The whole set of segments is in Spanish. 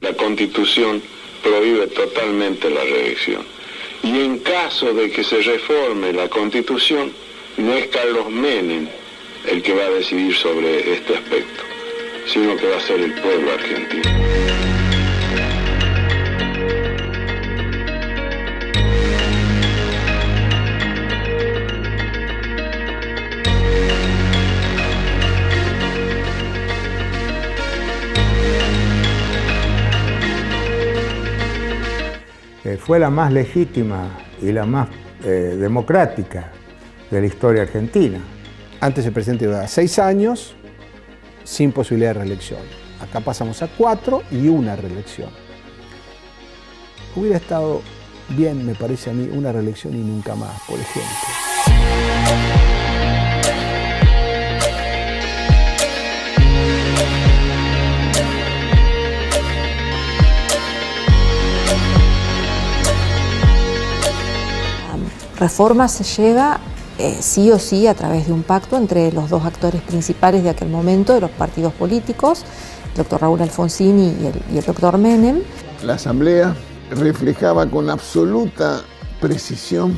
la Constitución prohíbe totalmente la reelección. Y en caso de que se reforme la Constitución, no es Carlos Menem el que va a decidir sobre este aspecto, sino que va a ser el pueblo argentino. Fue la más legítima y la más democrática de la historia argentina. Antes el presidente iba a 6 años sin posibilidad de reelección. Acá pasamos a 4 y una reelección. Hubiera estado bien, me parece a mí, una reelección y nunca más, por ejemplo. Reforma se llega sí o sí a través de un pacto entre los dos actores principales de aquel momento, de los partidos políticos, el doctor Raúl Alfonsín y el doctor Menem. La Asamblea reflejaba con absoluta precisión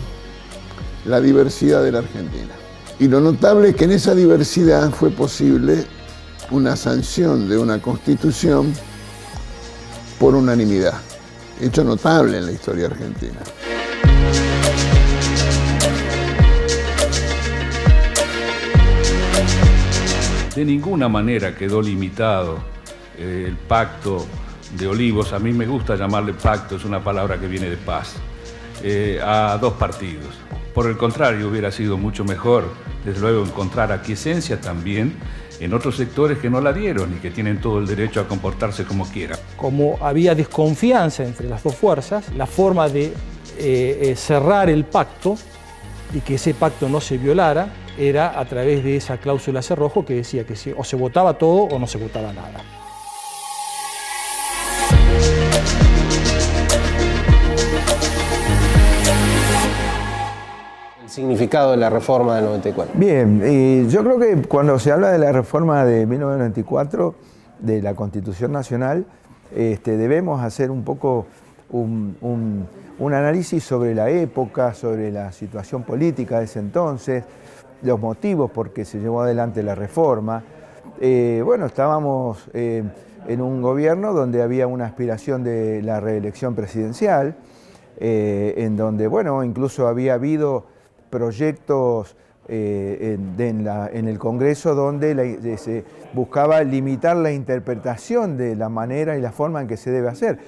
la diversidad de la Argentina. Y lo notable es que en esa diversidad fue posible una sanción de una Constitución por unanimidad, hecho notable en la historia argentina. De ninguna manera quedó limitado el pacto de Olivos, a mí me gusta llamarle pacto, es una palabra que viene de paz, a 2 partidos. Por el contrario, hubiera sido mucho mejor, desde luego, encontrar aquiescencia también en otros sectores que no la dieron y que tienen todo el derecho a comportarse como quieran. Como había desconfianza entre las dos fuerzas, la forma de cerrar el pacto y que ese pacto no se violara era a través de esa cláusula cerrojo que decía que o se votaba todo o no se votaba nada. El significado de la reforma del 94. Bien, yo creo que cuando se habla de la reforma de 1994, de la Constitución Nacional, debemos hacer un poco un análisis sobre la época, sobre la situación política de ese entonces, los motivos por que se llevó adelante la reforma. Bueno, estábamos en un gobierno donde había una aspiración de la reelección presidencial, en donde, bueno, incluso había habido proyectos en el Congreso donde se buscaba limitar la interpretación de la manera y la forma en que se debe hacer.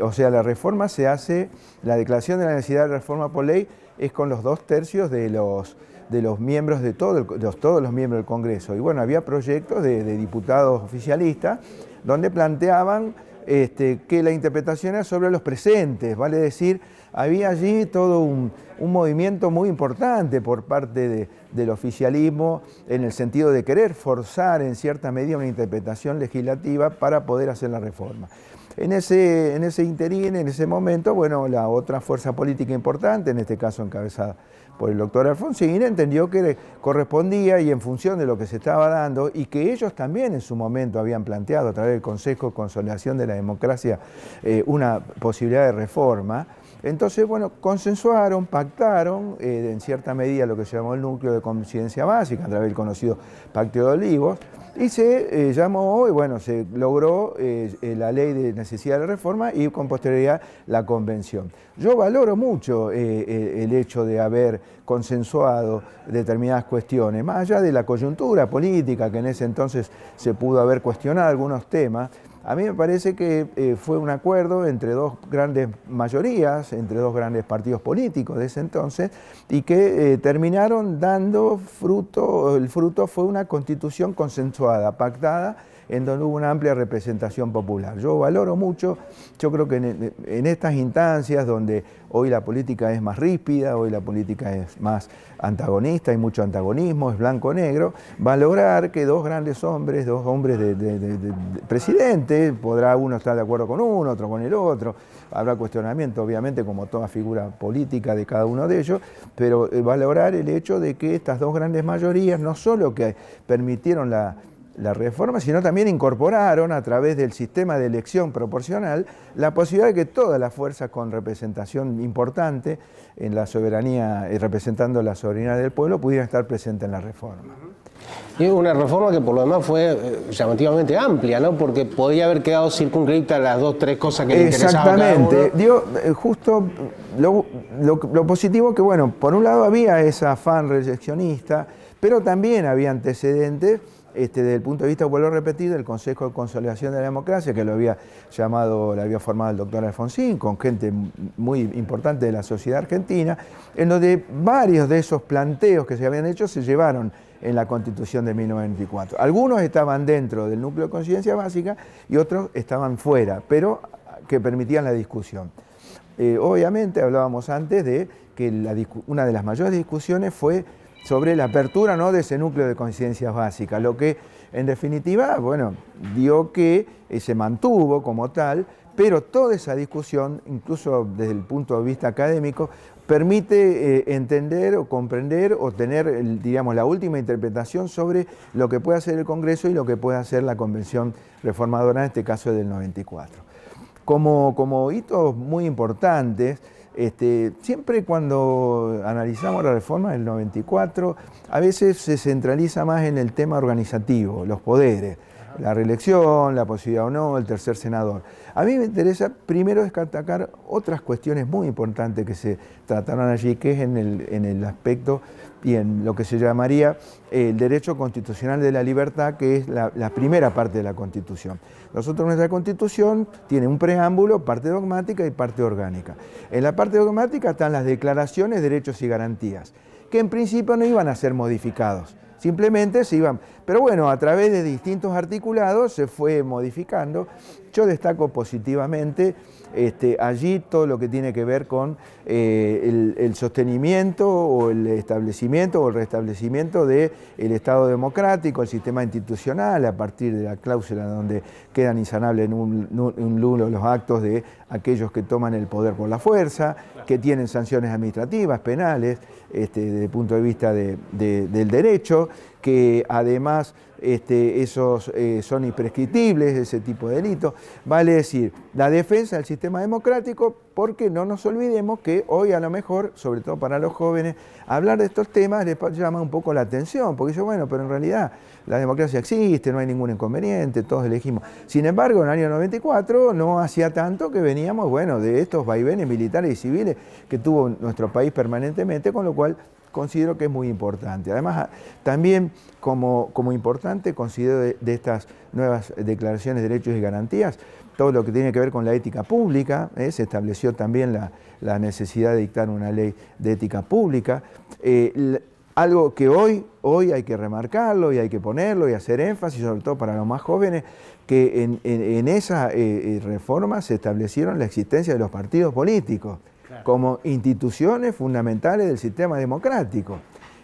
O sea, la reforma se hace, la declaración de la necesidad de reforma por ley es con los 2/3 de los miembros de todos los miembros del Congreso. Y bueno, había proyectos de diputados oficialistas donde planteaban que la interpretación era sobre los presentes, vale decir, había allí todo un movimiento muy importante por parte del oficialismo en el sentido de querer forzar en cierta medida una interpretación legislativa para poder hacer la reforma. En ese interín, en ese momento, bueno, la otra fuerza política importante, en este caso encabezada por el doctor Alfonsín, entendió que correspondía y en función de lo que se estaba dando y que ellos también en su momento habían planteado a través del Consejo de Consolidación de la Democracia una posibilidad de reforma. Entonces, bueno, consensuaron, pactaron, en cierta medida lo que se llamó el núcleo de coincidencia básica, a través del conocido Pacto de Olivos, y se llamó, y bueno, se logró la ley de necesidad de reforma y con posterioridad la convención. Yo valoro mucho el hecho de haber consensuado determinadas cuestiones, más allá de la coyuntura política que en ese entonces se pudo haber cuestionado algunos temas. A mí me parece que fue un acuerdo entre 2 grandes mayorías, entre 2 grandes partidos políticos de ese entonces, y que terminaron dando fruto. El fruto fue una constitución consensuada, pactada, en donde hubo una amplia representación popular. Yo valoro mucho, yo creo que en estas instancias donde hoy la política es más ríspida, hoy la política es más antagonista, hay mucho antagonismo, es blanco-negro, valorar que 2 grandes hombres, 2 hombres de presidente, podrá uno estar de acuerdo con uno, otro con el otro, habrá cuestionamiento obviamente como toda figura política de cada uno de ellos, pero valorar el hecho de que estas 2 grandes mayorías no solo que permitieron la reforma, sino también incorporaron a través del sistema de elección proporcional la posibilidad de que todas las fuerzas con representación importante en la soberanía, representando la soberanía del pueblo, pudieran estar presentes en la reforma. Y una reforma que por lo demás fue llamativamente amplia, ¿no? Porque podía haber quedado circunscrita a las 2 o 3 cosas que le interesaban a cada uno. Exactamente. Digo, justo lo positivo que, bueno, por un lado había ese afán reeleccionista, pero también había antecedentes desde el punto de vista, vuelvo a repetir, del Consejo de Consolidación de la Democracia, que lo había formado el doctor Alfonsín, con gente muy importante de la sociedad argentina, en donde varios de esos planteos que se habían hecho se llevaron en la Constitución de 1994. Algunos estaban dentro del núcleo de conciencia básica y otros estaban fuera, pero que permitían la discusión. Obviamente, hablábamos antes de que una de las mayores discusiones fue sobre la apertura, ¿no?, de ese núcleo de conciencias básicas, lo que en definitiva, bueno, dio que se mantuvo como tal, pero toda esa discusión, incluso desde el punto de vista académico, permite entender o comprender o tener, digamos, la última interpretación sobre lo que puede hacer el Congreso y lo que puede hacer la Convención Reformadora, en este caso del 94. Como hitos muy importantes, siempre cuando analizamos la reforma del 94, a veces se centraliza más en el tema organizativo, los poderes, la reelección, la posibilidad o no, el tercer senador. A mí me interesa primero destacar otras cuestiones muy importantes que se trataron allí, que es en el aspecto y en lo que se llamaría el derecho constitucional de la libertad, que es la primera parte de la Constitución. Nosotros, nuestra Constitución tiene un preámbulo, parte dogmática y parte orgánica. En la parte dogmática están las declaraciones, derechos y garantías, que en principio no iban a ser modificados. Simplemente se iban, pero bueno, a través de distintos articulados se fue modificando. Yo destaco positivamente allí todo lo que tiene que ver con el sostenimiento o el establecimiento o el restablecimiento del Estado democrático, el sistema institucional, a partir de la cláusula donde quedan insanables en un nulo los actos de aquellos que toman el poder por la fuerza, que tienen sanciones administrativas, penales, desde el punto de vista del derecho, que además esos son imprescriptibles, ese tipo de delitos. Vale decir, la defensa del sistema democrático, porque no nos olvidemos que hoy a lo mejor, sobre todo para los jóvenes, hablar de estos temas les llama un poco la atención, porque dicen, bueno, pero en realidad la democracia existe, no hay ningún inconveniente, todos elegimos. Sin embargo, en el año 94 no hacía tanto que veníamos, bueno, de estos vaivenes militares y civiles que tuvo nuestro país permanentemente, con lo cual considero que es muy importante. Además, también como importante considero de estas nuevas declaraciones de derechos y garantías, todo lo que tiene que ver con la ética pública, se estableció también la necesidad de dictar una ley de ética pública, algo que hoy hay que remarcarlo y hay que ponerlo y hacer énfasis, sobre todo para los más jóvenes, que en esa reforma se establecieron la existencia de los partidos políticos como instituciones fundamentales del sistema democrático,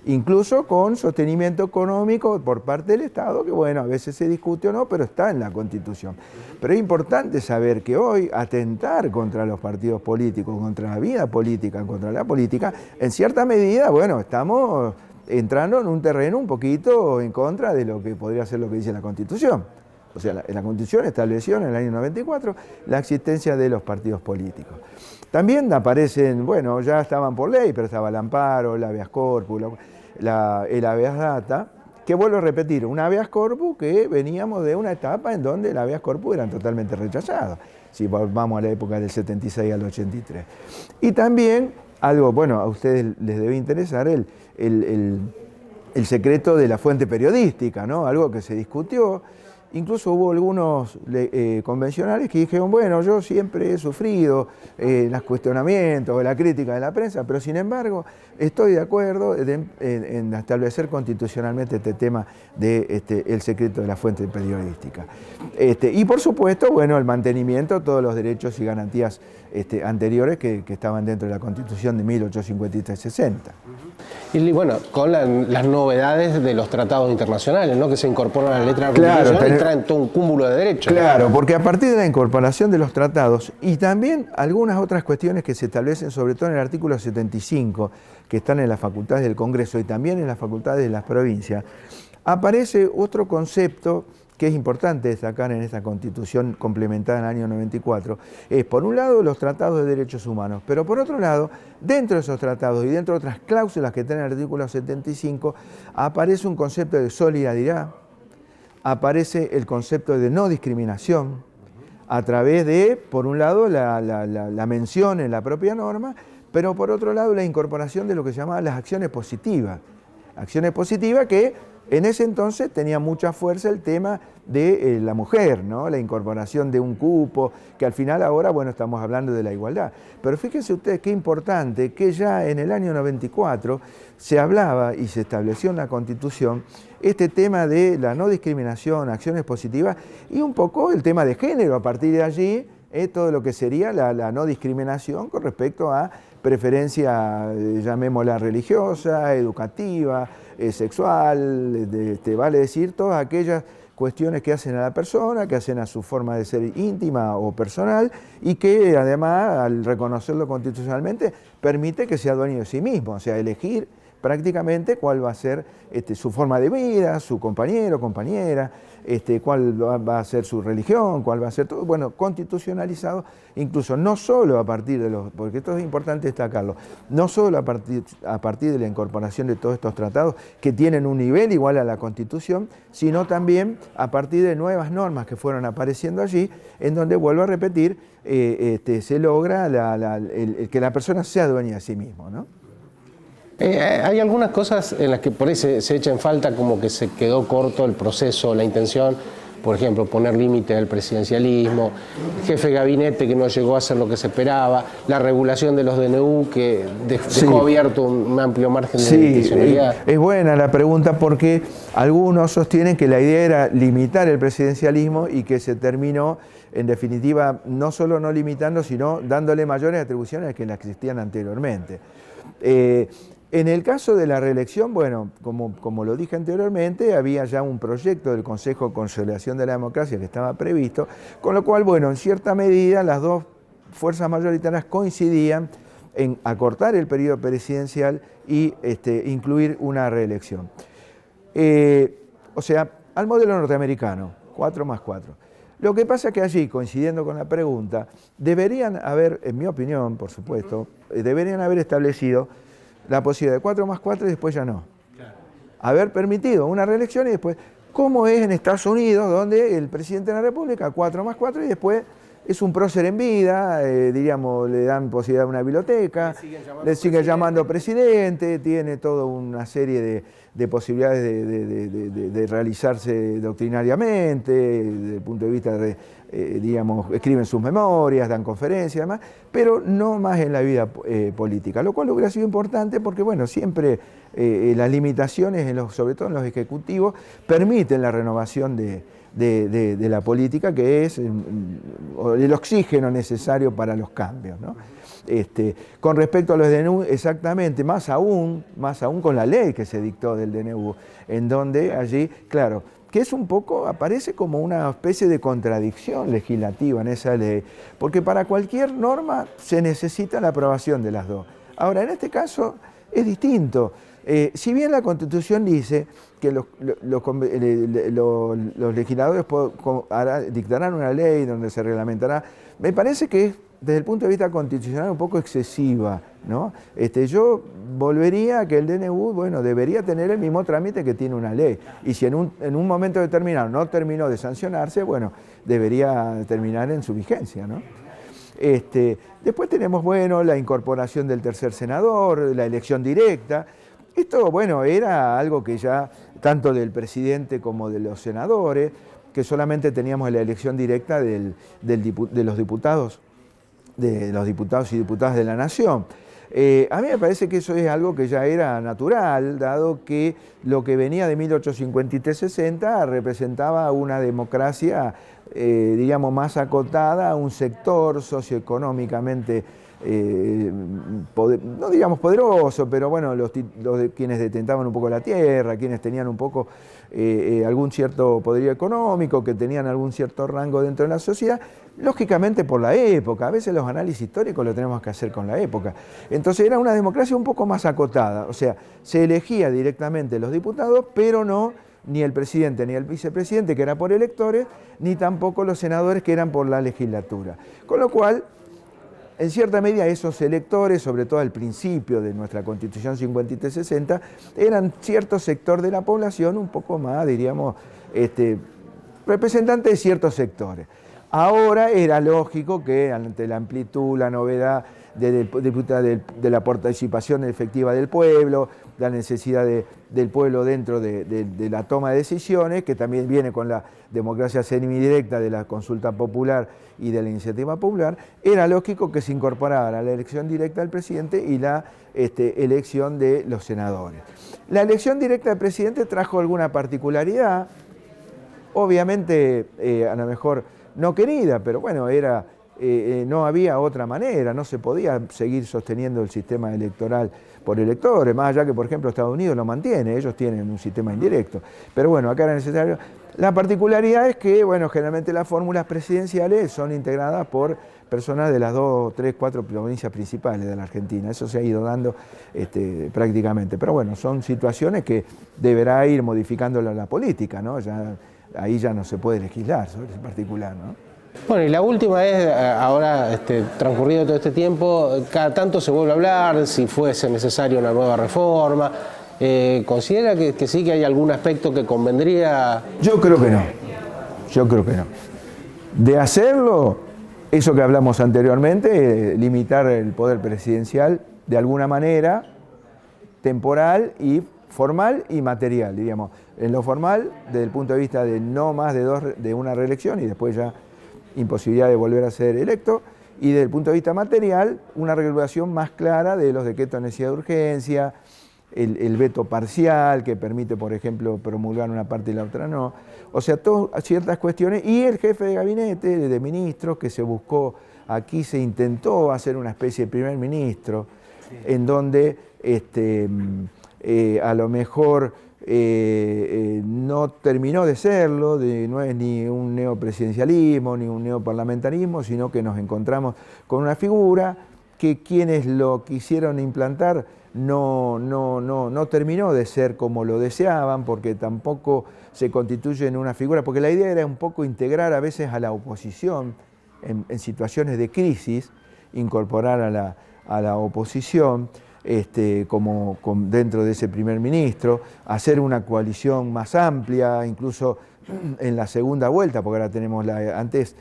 incluso con sostenimiento económico por parte del Estado, que bueno, a veces se discute o no, pero está en la Constitución. Pero es importante saber que hoy atentar contra los partidos políticos, contra la vida política, contra la política, en cierta medida, bueno, estamos entrando en un terreno un poquito en contra de lo que podría ser lo que dice la Constitución. O sea, la Constitución estableció en el año 94 la existencia de los partidos políticos. También aparecen, bueno, ya estaban por ley, pero estaba el amparo, el habeas corpus, el habeas data, que vuelvo a repetir, un habeas corpus que veníamos de una etapa en donde el habeas corpus eran totalmente rechazados, si vamos a la época del 76 al 83. Y también, algo, bueno, a ustedes les debe interesar, el secreto de la fuente periodística, ¿no? Algo que se discutió. Incluso hubo algunos convencionales que dijeron, bueno, yo siempre he sufrido los cuestionamientos, la crítica de la prensa, pero sin embargo estoy de acuerdo en establecer constitucionalmente este tema del secreto de la fuente periodística. Y por supuesto, bueno, el mantenimiento de todos los derechos y garantías anteriores que estaban dentro de la Constitución de 1853-60. Y bueno, con las novedades de los tratados internacionales, ¿no?, que se incorporan a la letra de la Constitución y traen todo un cúmulo de derechos. Claro, porque a partir de la incorporación de los tratados y también algunas otras cuestiones que se establecen, sobre todo en el artículo 75, que están en las facultades del Congreso y también en las facultades de las provincias, aparece otro concepto que es importante destacar en esta Constitución complementada en el año 94, es por un lado los tratados de derechos humanos, pero por otro lado, dentro de esos tratados y dentro de otras cláusulas que tiene el artículo 75, aparece un concepto de solidaridad, aparece el concepto de no discriminación, a través de, por un lado, la mención en la propia norma, pero por otro lado la incorporación de lo que se llamaban las acciones positivas. Acciones positivas que en ese entonces tenía mucha fuerza el tema de la mujer, ¿no? La incorporación de un cupo, que al final ahora, bueno, estamos hablando de la igualdad. Pero fíjense ustedes qué importante que ya en el año 94 se hablaba y se estableció en la Constitución este tema de la no discriminación, acciones positivas y un poco el tema de género. A partir de allí, todo lo que sería la no discriminación con respecto a preferencia, llamémosla religiosa, educativa, sexual, vale decir, todas aquellas cuestiones que hacen a la persona, que hacen a su forma de ser íntima o personal y que además, al reconocerlo constitucionalmente, permite que sea dueño de sí mismo, o sea, elegir prácticamente cuál va a ser su forma de vida, su compañero, compañera, cuál va a ser su religión, cuál va a ser todo, bueno, constitucionalizado, incluso no solo a partir de los, porque esto es importante destacarlo, no solo a partir de la incorporación de todos estos tratados que tienen un nivel igual a la Constitución, sino también a partir de nuevas normas que fueron apareciendo allí, en donde, vuelvo a repetir, se logra el que la persona sea dueña de sí mismo, ¿no? Hay algunas cosas en las que por ahí se echa en falta, como que se quedó corto el proceso, la intención, por ejemplo, poner límite al presidencialismo, el jefe de gabinete que no llegó a hacer lo que se esperaba, la regulación de los DNU que dejó abierto un amplio margen de discrecionalidad. Es buena la pregunta porque algunos sostienen que la idea era limitar el presidencialismo y que se terminó, en definitiva, no solo no limitando, sino dándole mayores atribuciones que las que existían anteriormente. En el caso de la reelección, bueno, como lo dije anteriormente, había ya un proyecto del Consejo de Consolidación de la Democracia que estaba previsto, con lo cual, bueno, en cierta medida las dos fuerzas mayoritarias coincidían en acortar el periodo presidencial y incluir una reelección. O sea, al modelo norteamericano, 4+4. Lo que pasa es que allí, coincidiendo con la pregunta, deberían haber, en mi opinión, por supuesto, deberían haber establecido la posibilidad de 4+4 y después ya no. Claro. Haber permitido una reelección y después, como es en Estados Unidos, donde el presidente de la República, 4+4 y después es un prócer en vida, diríamos, le dan posibilidad de una biblioteca, le siguen llamando presidente, tiene toda una serie de posibilidades de realizarse doctrinariamente, desde el punto de vista de, digamos, escriben sus memorias, dan conferencias y demás, pero no más en la vida política, lo cual hubiera sido importante porque, bueno, siempre las limitaciones, sobre todo en los ejecutivos, permiten la renovación de la política, que es el oxígeno necesario para los cambios, ¿no? Con respecto a los DNU, exactamente, más aún con la ley que se dictó del DNU, en donde allí, claro, que es un poco, aparece como una especie de contradicción legislativa en esa ley, porque para cualquier norma se necesita la aprobación de las dos. Ahora, en este caso es distinto. Si bien la Constitución dice que los legisladores dictarán una ley donde se reglamentará, me parece que es, desde el punto de vista constitucional, un poco excesiva, ¿no? Yo volvería a que el DNU, bueno, debería tener el mismo trámite que tiene una ley. Y si en un momento determinado no terminó de sancionarse, bueno, debería terminar en su vigencia, ¿no? Después tenemos, bueno, la incorporación del tercer senador, la elección directa. Esto, bueno, era algo que ya, tanto del presidente como de los senadores, que solamente teníamos la elección directa de los diputados y diputadas de la Nación. A mí me parece que eso es algo que ya era natural, dado que lo que venía de 1853-60 representaba una democracia, digamos, más acotada a un sector socioeconómicamente, no digamos poderoso, pero bueno, quienes detentaban un poco la tierra, quienes tenían un poco algún cierto poderío económico, que tenían algún cierto rango dentro de la sociedad, lógicamente por la época. A veces los análisis históricos lo tenemos que hacer con la época. Entonces era una democracia un poco más acotada, o sea, se elegía directamente los diputados, pero no ni el presidente ni el vicepresidente, que era por electores, ni tampoco los senadores, que eran por la legislatura. Con lo cual, en cierta medida, esos electores, sobre todo al principio de nuestra Constitución 53-60, eran cierto sector de la población un poco más, diríamos, representantes de ciertos sectores. Ahora era lógico que ante la amplitud, la novedad de la participación efectiva del pueblo, la necesidad del pueblo dentro de la toma de decisiones, que también viene con la democracia semidirecta de la consulta popular y de la iniciativa popular, era lógico que se incorporara la elección directa del presidente y la elección de los senadores. La elección directa del presidente trajo alguna particularidad, obviamente a lo mejor no querida, pero bueno, no había otra manera, no se podía seguir sosteniendo el sistema electoral por electores, más allá que, por ejemplo, Estados Unidos lo mantiene, ellos tienen un sistema indirecto. Pero bueno, acá era necesario. La particularidad es que, bueno, generalmente las fórmulas presidenciales son integradas por personas de las 2, 3, 4 provincias principales de la Argentina. Eso se ha ido dando prácticamente. Pero bueno, son situaciones que deberá ir modificando la política, ¿no? Ahí ya no se puede legislar sobre ese particular, ¿no? Bueno, y la última es, ahora transcurrido todo este tiempo, cada tanto se vuelve a hablar si fuese necesaria una nueva reforma. ¿Considera que sí, que hay algún aspecto que convendría? Yo creo que no. Yo creo que no. De hacerlo, eso que hablamos anteriormente, limitar el poder presidencial de alguna manera, temporal y formal y material, diríamos. En lo formal, desde el punto de vista de no más de una reelección y después ya imposibilidad de volver a ser electo, y desde el punto de vista material, una regulación más clara de los decretos de necesidad de urgencia, el veto parcial que permite, por ejemplo, promulgar una parte y la otra no. O sea, ciertas cuestiones, y el jefe de gabinete, de ministros, que se buscó, aquí se intentó hacer una especie de primer ministro, sí, en donde a lo mejor no terminó de serlo, no es ni un neopresidencialismo ni un neoparlamentarismo, sino que nos encontramos con una figura que quienes lo quisieron implantar no terminó de ser como lo deseaban, porque tampoco se constituye en una figura, porque la idea era un poco integrar a veces a la oposición en situaciones de crisis, incorporar a la oposición, como dentro de ese primer ministro, hacer una coalición más amplia, incluso en la segunda vuelta, porque ahora tenemos ahora es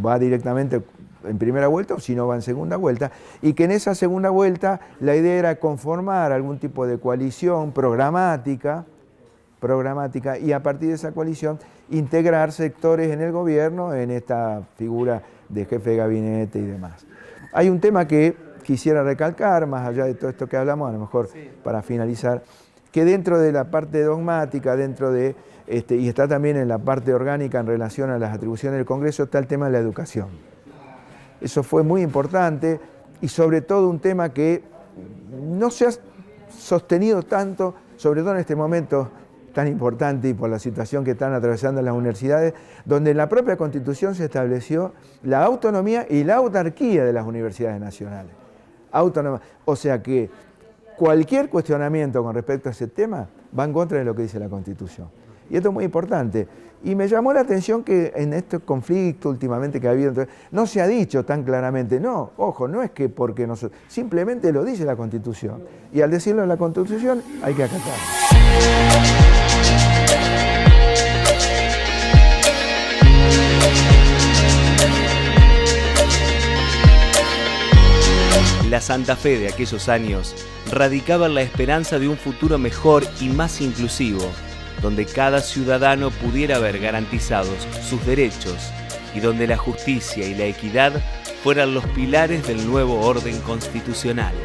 va directamente en primera vuelta, o si no va en segunda vuelta, y que en esa segunda vuelta la idea era conformar algún tipo de coalición programática, y a partir de esa coalición integrar sectores en el gobierno en esta figura de jefe de gabinete y demás. Hay un tema que quisiera recalcar, más allá de todo esto que hablamos, a lo mejor sí, para finalizar, que dentro de la parte dogmática, y está también en la parte orgánica en relación a las atribuciones del Congreso, está el tema de la educación. Eso fue muy importante y sobre todo un tema que no se ha sostenido tanto, sobre todo en este momento tan importante y por la situación que están atravesando las universidades, donde en la propia Constitución se estableció la autonomía y la autarquía de las universidades nacionales. Autónoma. O sea que cualquier cuestionamiento con respecto a ese tema va en contra de lo que dice la Constitución. Y esto es muy importante. Y me llamó la atención que en este conflicto últimamente que ha habido, no se ha dicho tan claramente, no, ojo, no es que porque nosotros, simplemente lo dice la Constitución. Y al decirlo en la Constitución hay que acatarlo. La Santa Fe de aquellos años radicaba en la esperanza de un futuro mejor y más inclusivo, donde cada ciudadano pudiera ver garantizados sus derechos y donde la justicia y la equidad fueran los pilares del nuevo orden constitucional.